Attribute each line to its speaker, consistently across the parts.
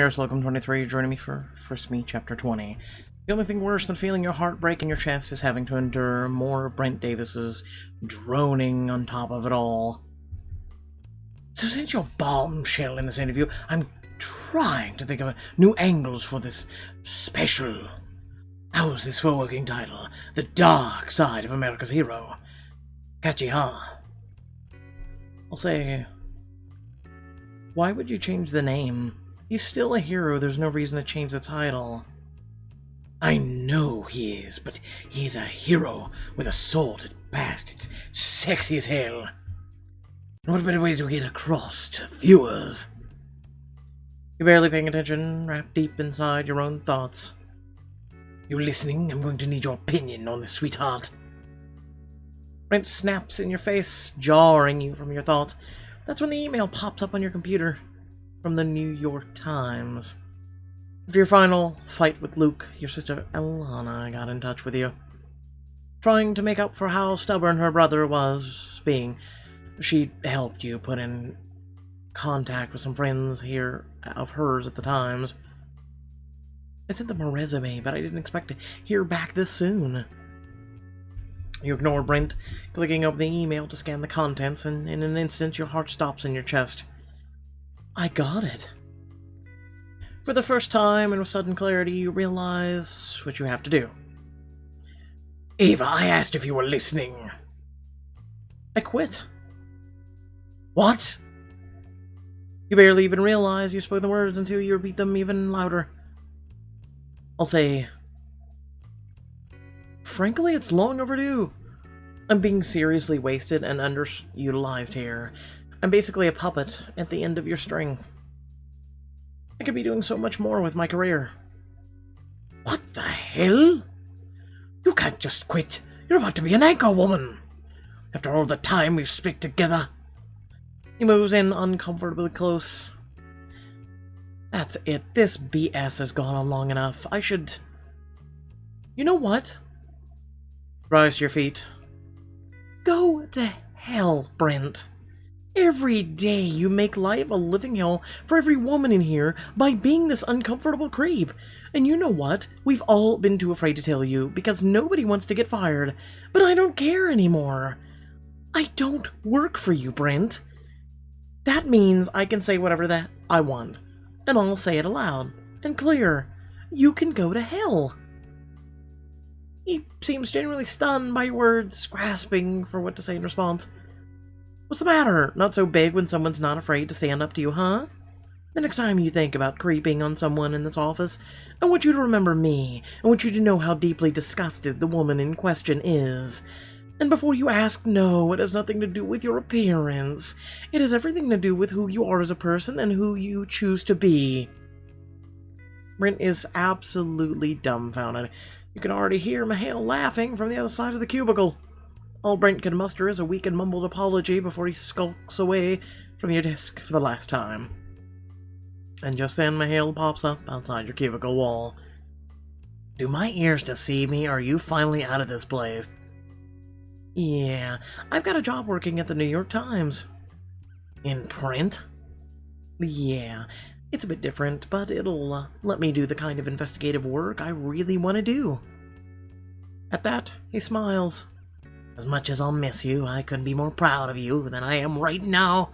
Speaker 1: Slocum23 joining me for Frisk Chapter 20. The only thing worse than feeling your heart break in your chest is having to endure more of Brent Davis's droning on top of it all. So since you're bombshell in this interview, I'm trying to think of new angles for this special. How's this for working title? The Dark Side of America's Hero. Catchy, huh? I'll say, why would you change the name? He's still a hero, there's no reason to change the title. I know he is, but he's a hero with a sword at best. It's sexy as hell. And what better way to get across to viewers? You're barely paying attention, wrapped deep inside your own thoughts. You listening? I'm going to need your opinion on this, sweetheart. Brent snaps in your face, jarring you from your thoughts. That's when the email pops up on your computer from the New York Times. After your final fight with Luke, your sister Elana got in touch with you, trying to make up for how stubborn her brother was being. She helped you put in contact with some friends here of hers at the Times. I sent them a resume, but I didn't expect to hear back this soon. You ignore Brent, clicking over the email to scan the contents, and in an instant your heart stops in your chest. I got it. For the first time, and with sudden clarity, you realize what you have to do. Ava, I asked if you were listening. I quit. What? You barely even realize you spoke the words until you repeat them even louder. I'll say, frankly, it's long overdue. I'm being seriously wasted and underutilized here. I'm basically a puppet at the end of your string. I could be doing so much more with my career. What the hell? You can't just quit. You're about to be an anchor woman. After all the time we've spent together. He moves in uncomfortably close. That's it. This BS has gone on long enough. I should... You know what? Rise to your feet. Go to hell, Brent. Every day you make life a living hell for every woman in here by being this uncomfortable creep. And you know what? We've all been too afraid to tell you because nobody wants to get fired. But I don't care anymore. I don't work for you, Brent. That means I can say whatever that I want. And I'll say it aloud and clear. You can go to hell. He seems genuinely stunned by your words, grasping for what to say in response. What's the matter? Not so big when someone's not afraid to stand up to you, huh? The next time you think about creeping on someone in this office, I want you to remember me. I want you to know how deeply disgusted the woman in question is. And before you ask, no, it has nothing to do with your appearance. It has everything to do with who you are as a person and who you choose to be. Brent is absolutely dumbfounded. You can already hear Mahale laughing from the other side of the cubicle. All Brent can muster is a weak and mumbled apology before he skulks away from your desk for the last time. And just then Mahale pops up outside your cubicle wall. Do my ears deceive me, or are you finally out of this place? Yeah, I've got a job working at the New York Times. In print? Yeah, it's a bit different, but it'll let me do the kind of investigative work I really want to do. At that, he smiles. As much as I'll miss you, I couldn't be more proud of you than I am right now.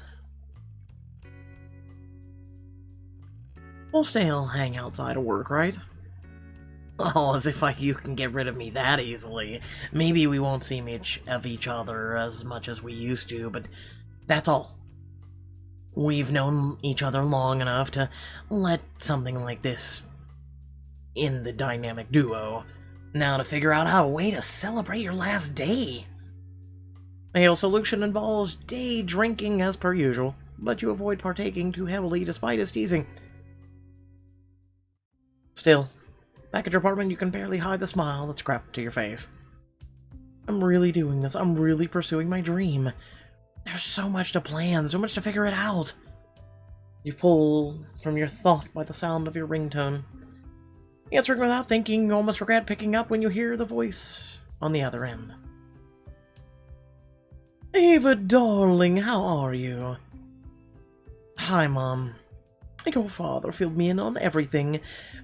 Speaker 1: We'll still hang outside of work, right? Oh, as if you can get rid of me that easily. Maybe we won't see much of each other as much as we used to, but that's all. We've known each other long enough to let something like this in the dynamic duo. Now to figure out a way to celebrate your last day. Mahale's solution involves day drinking as per usual, but you avoid partaking too heavily despite his teasing. Still, back at your apartment, you can barely hide the smile that's crept to your face. I'm really doing this. I'm really pursuing my dream. There's so much to plan, so much to figure it out. You pull from your thought by the sound of your ringtone. Answering without thinking, you almost regret picking up when you hear the voice on the other end. Ava, darling, how are you? Hi, Mom. Your father filled me in on everything.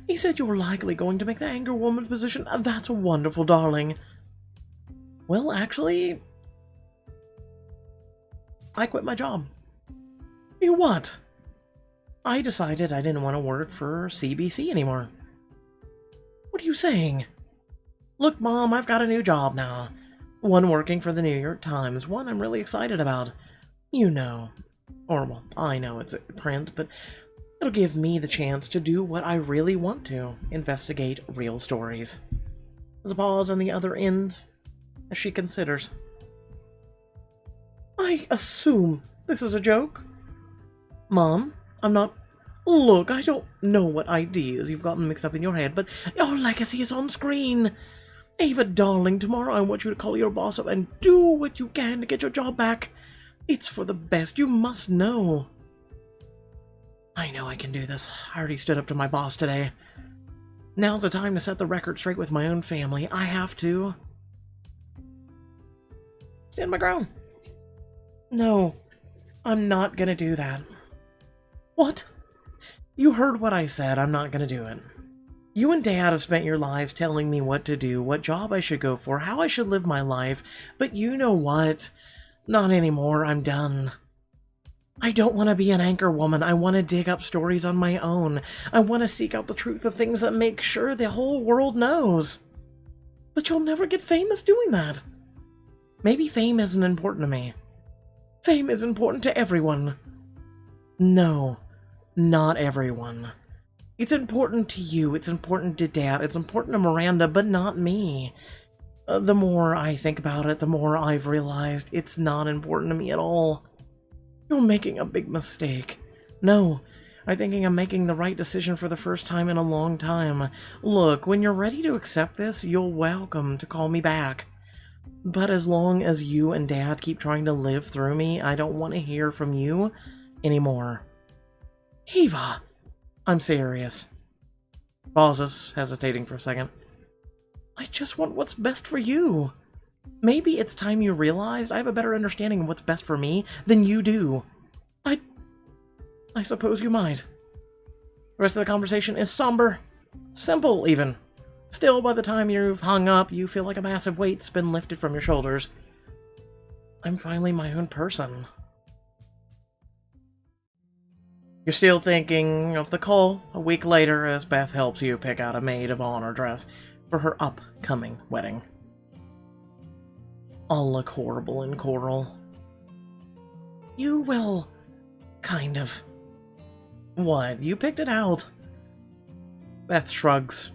Speaker 1: He said you're likely going to make the anger woman position. That's wonderful, darling. Well, actually, I quit my job. You what? I decided I didn't want to work for CBC anymore. What are you saying? Look, Mom, I've got a new job now. One working for the New York Times, one I'm really excited about. You know. Or, well, I know it's print, but it'll give me the chance to do what I really want to, investigate real stories. There's a pause on the other end as she considers. I assume this is a joke? Mom, I'm not... Look, I don't know what ideas you've gotten mixed up in your head, but your legacy is on screen. Ava, darling, tomorrow I want you to call your boss up and do what you can to get your job back. It's for the best, you must know. I know I can do this. I already stood up to my boss today. Now's the time to set the record straight with my own family. I have to stand my ground. No, I'm not gonna do that. What? You heard what I said. I'm not gonna do it. You and Dad have spent your lives telling me what to do, what job I should go for, how I should live my life, but you know what? Not anymore. I'm done. I don't want to be an anchor woman. I want to dig up stories on my own. I want to seek out the truth of things that make sure the whole world knows. But you'll never get famous doing that. Maybe fame isn't important to me. Fame is important to everyone. No, not everyone. It's important to you, it's important to Dad, it's important to Miranda, but not me. The more I think about it, the more I've realized it's not important to me at all. You're making a big mistake. No, I'm thinking I'm making the right decision for the first time in a long time. Look, when you're ready to accept this, you're welcome to call me back. But as long as you and Dad keep trying to live through me, I don't want to hear from you anymore. Ava! I'm serious. Pauses, hesitating for a second. I just want what's best for you. Maybe it's time you realized I have a better understanding of what's best for me than you do. I suppose you might. The rest of the conversation is somber. Simple, even. Still, by the time you've hung up, you feel like a massive weight's been lifted from your shoulders. I'm finally my own person. You're still thinking of the call a week later as Beth helps you pick out a maid of honor dress for her upcoming wedding. I'll look horrible in coral. You will, kind of. What? You picked it out. Beth shrugs.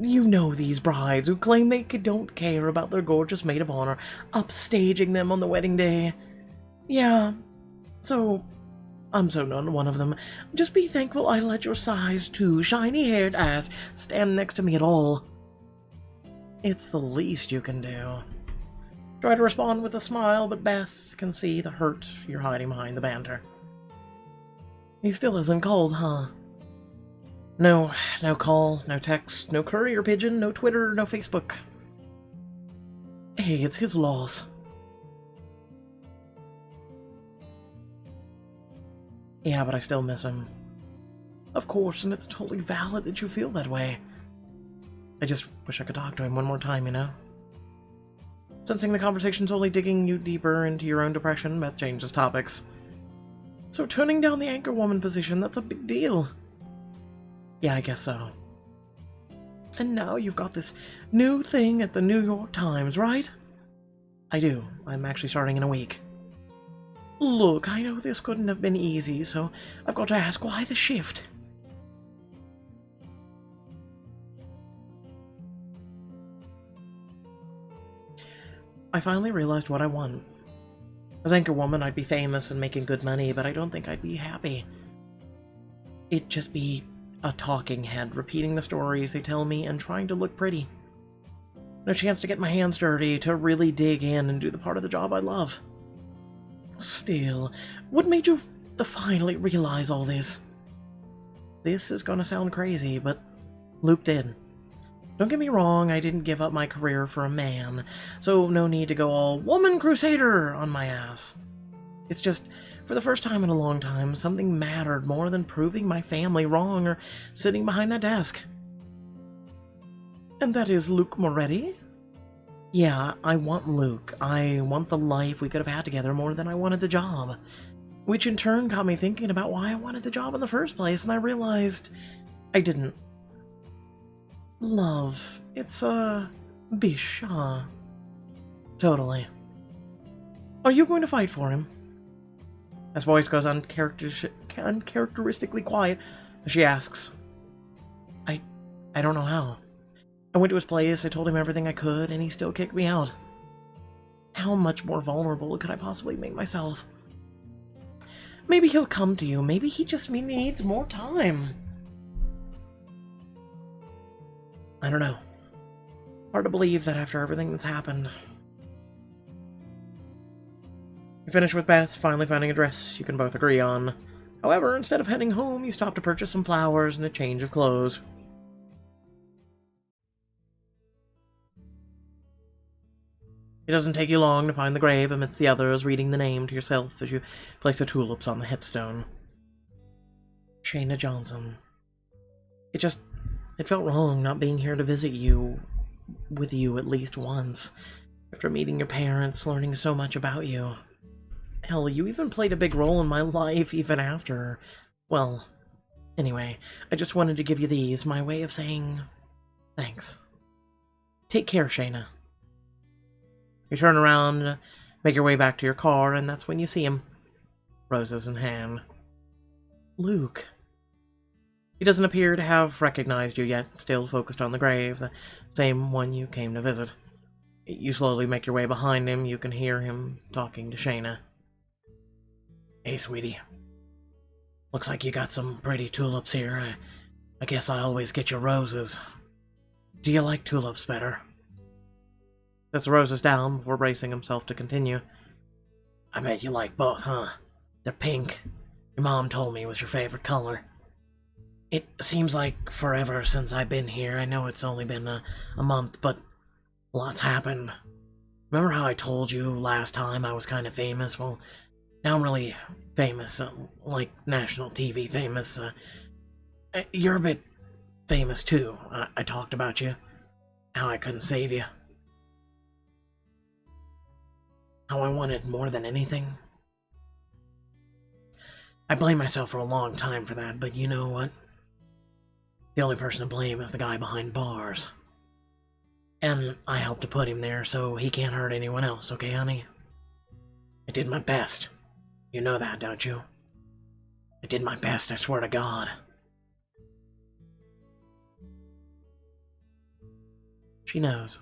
Speaker 1: You know these brides who claim they don't care about their gorgeous maid of honor upstaging them on the wedding day. Yeah, so I'm so not one of them. Just be thankful I let your size 2 shiny-haired ass stand next to me at all. It's the least you can do. Try to respond with a smile, but Beth can see the hurt you're hiding behind the banter. He still isn't called, huh? No call, no text, no courier pigeon, no Twitter, no Facebook. Hey, it's his loss. Yeah, but I still miss him. Of course, and it's totally valid that you feel that way. I just wish I could talk to him one more time, you know? Sensing the conversation's only digging you deeper into your own depression, Beth changes topics. So turning down the anchor woman position, that's a big deal. Yeah, I guess so. And now you've got this new thing at the New York Times, right? I do. I'm actually starting in a week. Look, I know this couldn't have been easy, so I've got to ask, why the shift? I finally realized what I want. As anchorwoman, I'd be famous and making good money, but I don't think I'd be happy. It'd just be a talking head, repeating the stories they tell me and trying to look pretty. No chance to get my hands dirty, to really dig in and do the part of the job I love. Still, what made you finally realize all this? This is gonna sound crazy, but Luke did. Don't get me wrong, I didn't give up my career for a man, so no need to go all woman crusader on my ass. It's just, For the first time in a long time, something mattered more than proving my family wrong or sitting behind that desk. And that is Luke Moretti? Yeah, I want Luke. I want the life we could have had together more than I wanted the job. Which in turn got me thinking about why I wanted the job in the first place, and I realized I didn't. Love. It's a bish, huh? Totally. Are you going to fight for him? His voice goes uncharacteristically quiet as she asks. I don't know how. I went to his place, I told him everything I could, and he still kicked me out. How much more vulnerable could I possibly make myself? Maybe he'll come to you, maybe he just needs more time. I don't know. Hard to believe that after everything that's happened. You finish with Beth finally finding a dress you can both agree on. However, instead of heading home, you stop to purchase some flowers and a change of clothes. It doesn't take you long to find the grave amidst the others, reading the name to yourself as you place the tulips on the headstone. Shayna Johnson. It felt wrong not being here to visit you, with you at least once, after meeting your parents, learning so much about you. Hell, you even played a big role in my life even after. Well, anyway, I just wanted to give you these, my way of saying thanks. Take care, Shayna. You turn around, make your way back to your car, and that's when you see him, roses in hand. Luke. He doesn't appear to have recognized you yet, still focused on the grave, the same one you came to visit. You slowly make your way behind him, you can hear him talking to Shayna. Hey, sweetie. Looks like you got some pretty tulips here. I guess I always get you roses. Do you like tulips better? Sets the roses down before bracing himself to continue. I bet you like both, huh? They're pink. Your mom told me it was your favorite color. It seems like forever since I've been here. I know it's only been a month, but a lot's happened. Remember how I told you last time I was kind of famous? Well, now I'm really famous, like national TV famous. You're a bit famous too. I talked about you, how I couldn't save you. How I wanted more than anything. I blame myself for a long time for that, but you know what? The only person to blame is the guy behind bars. And I helped to put him there so he can't hurt anyone else, okay, honey? I did my best. You know that, don't you? I did my best, I swear to God. She knows.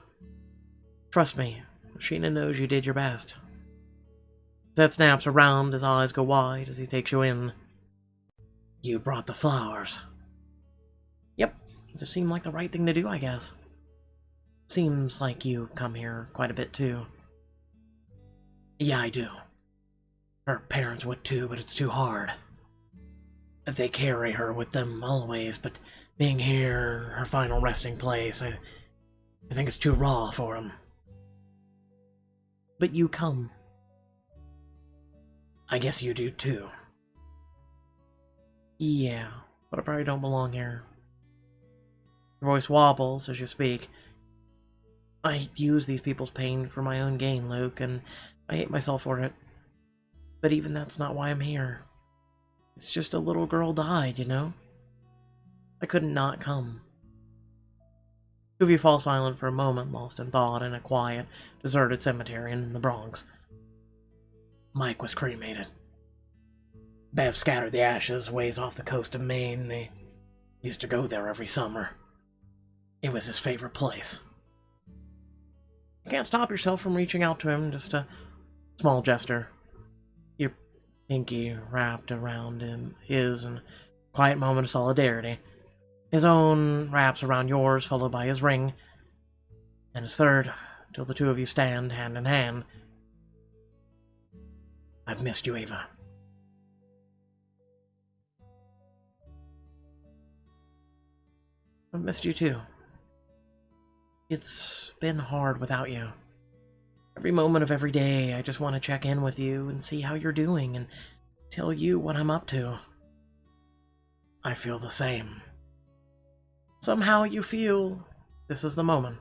Speaker 1: Trust me, Sheena knows you did your best. Zed snaps around, his eyes go wide as he takes you in. You brought the flowers. Yep, just seemed like the right thing to do, I guess. Seems like you come here quite a bit too. Yeah, I do. Her parents would too, but it's too hard. They carry her with them always, but being here, her final resting place, I think it's too raw for them. But you come. I guess you do too. Yeah, but I probably don't belong here. Your voice wobbles as you speak. I use these people's pain for my own gain, Luke, and I hate myself for it. But even that's not why I'm here. It's just a little girl died, you know? I couldn't not come. Two of you fall silent for a moment, lost in thought in a quiet, deserted cemetery in the Bronx. Mike was cremated. Bev scattered the ashes ways off the coast of Maine. They used to go there every summer. It was his favorite place. You can't stop yourself from reaching out to him, just a small gesture. Your pinky wrapped around his in a quiet moment of solidarity. His own wraps around yours, followed by his ring, and his third, till the two of you stand hand in hand. I've missed you, Ava. I've missed you too. It's been hard without you. Every moment of every day, I just want to check in with you and see how you're doing and tell you what I'm up to. I feel the same. Somehow you feel this is the moment.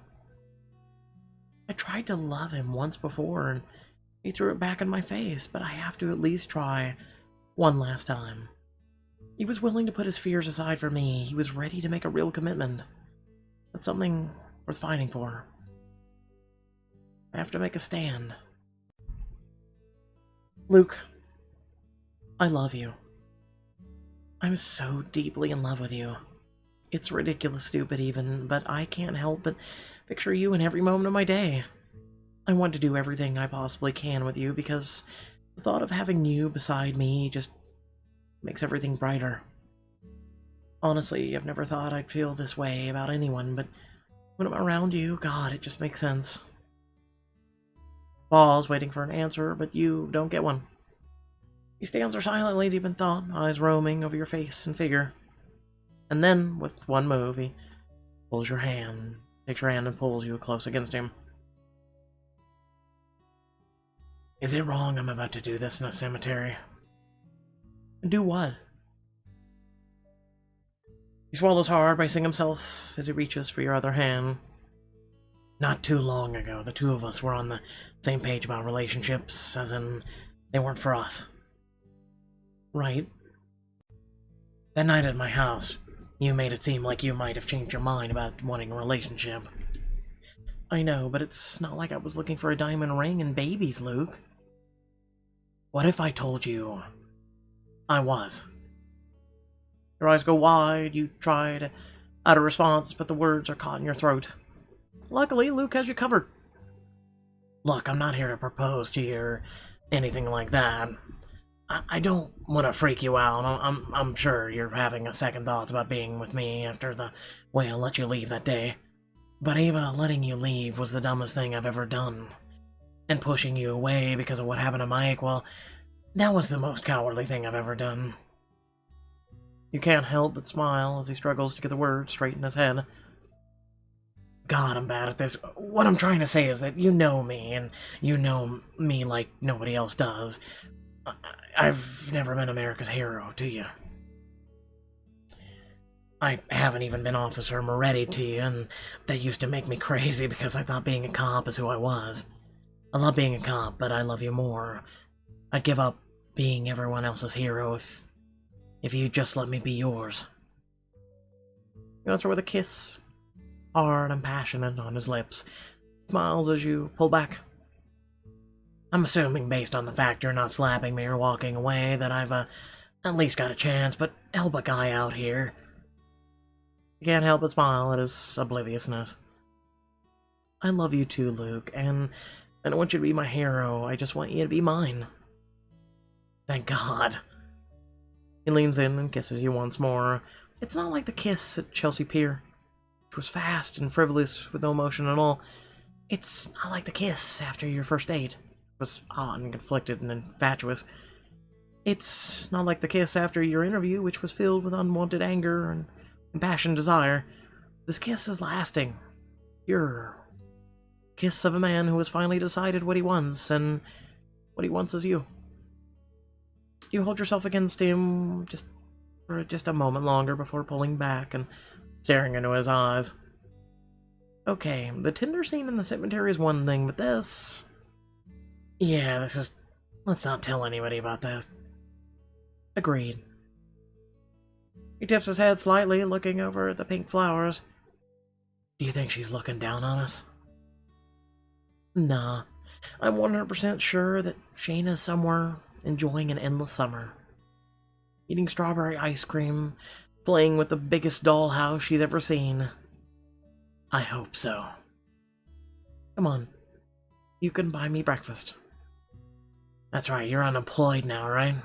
Speaker 1: I tried to love him once before and he threw it back in my face, but I have to at least try one last time. He was willing to put his fears aside for me. He was ready to make a real commitment. That's something worth fighting for. I have to make a stand. Luke, I love you. I'm so deeply in love with you. It's ridiculous stupid even, but I can't help but picture you in every moment of my day. I want to do everything I possibly can with you because the thought of having you beside me just makes everything brighter. Honestly, I've never thought I'd feel this way about anyone, but when I'm around you, God, it just makes sense. Paul's waiting for an answer, but you don't get one. He stands there silently, deep in thought, eyes roaming over your face and figure. And then, with one move, he pulls your hand, takes your hand and pulls you close against him. Is it wrong I'm about to do this in a cemetery? Do what? He swallows hard, bracing himself as he reaches for your other hand. Not too long ago, the two of us were on the same page about relationships, as in, they weren't for us. Right. That night at my house, you made it seem like you might have changed your mind about wanting a relationship. I know, but it's not like I was looking for a diamond ring and babies, Luke. What if I told you I was? Your eyes go wide, you try to add a response, but the words are caught in your throat. Luckily, Luke has you covered. Look, I'm not here to propose to you or anything like that. I don't want to freak you out. I'm sure you're having a second thoughts about being with me after the way I let you leave that day. But Ava, letting you leave was the dumbest thing I've ever done. And pushing you away because of what happened to Mike, well, that was the most cowardly thing I've ever done. You can't help but smile as he struggles to get the words straight in his head. God, I'm bad at this. What I'm trying to say is that you know me, and you know me like nobody else does. I've never been America's hero to you. I haven't even been Officer Moretti to you, and that used to make me crazy because I thought being a cop is who I was. I love being a cop, but I love you more. I'd give up being everyone else's hero if you'd just let me be yours. You answer with a kiss, hard and passionate on his lips. Smiles as you pull back. I'm assuming, based on the fact you're not slapping me or walking away, that I've at least got a chance, but help a guy out here. You can't help but smile at his obliviousness. I love you too, Luke, and I don't want you to be my hero, I just want you to be mine. Thank God. He leans in and kisses you once more. It's not like the kiss at Chelsea Pier. It was fast and frivolous with no emotion at all. It's not like the kiss after your first date. It was hot and conflicted and infatuous. It's not like the kiss after your interview, which was filled with unwanted anger and impassioned desire. This kiss is lasting. Pure. Kiss of a man who has finally decided what he wants, and what he wants is you. You hold yourself against him for just a moment longer before pulling back and staring into his eyes. Okay, the Tinder scene in the cemetery is one thing, but this... Yeah, this is... Let's not tell anybody about this. Agreed. He tips his head slightly, looking over at the pink flowers. Do you think she's looking down on us? Nah. I'm 100% sure that Shayna's somewhere enjoying an endless summer. Eating strawberry ice cream, playing with the biggest dollhouse she's ever seen. I hope so. Come on. You can buy me breakfast. That's right, you're unemployed now, right?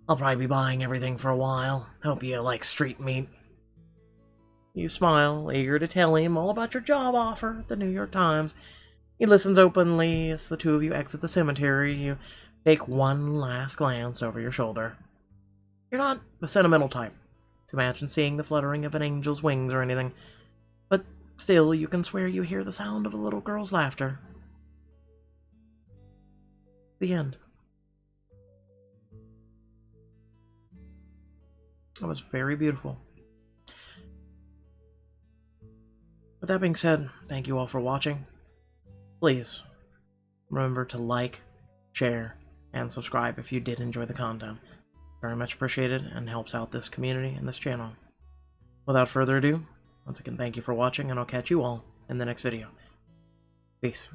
Speaker 1: I'll probably be buying everything for a while. Hope you like street meat. You smile, eager to tell him all about your job offer at the New York Times. He listens openly as the two of you exit the cemetery. You take one last glance over your shoulder. You're not the sentimental type to imagine seeing the fluttering of an angel's wings or anything, but still you can swear you hear the sound of a little girl's laughter. The end. That was very beautiful. With that being said, thank you all for watching. Please remember to like, share, and subscribe if you did enjoy the content. Very much appreciated and helps out this community and this channel. Without further ado, once again, thank you for watching, and I'll catch you all in the next video. Peace.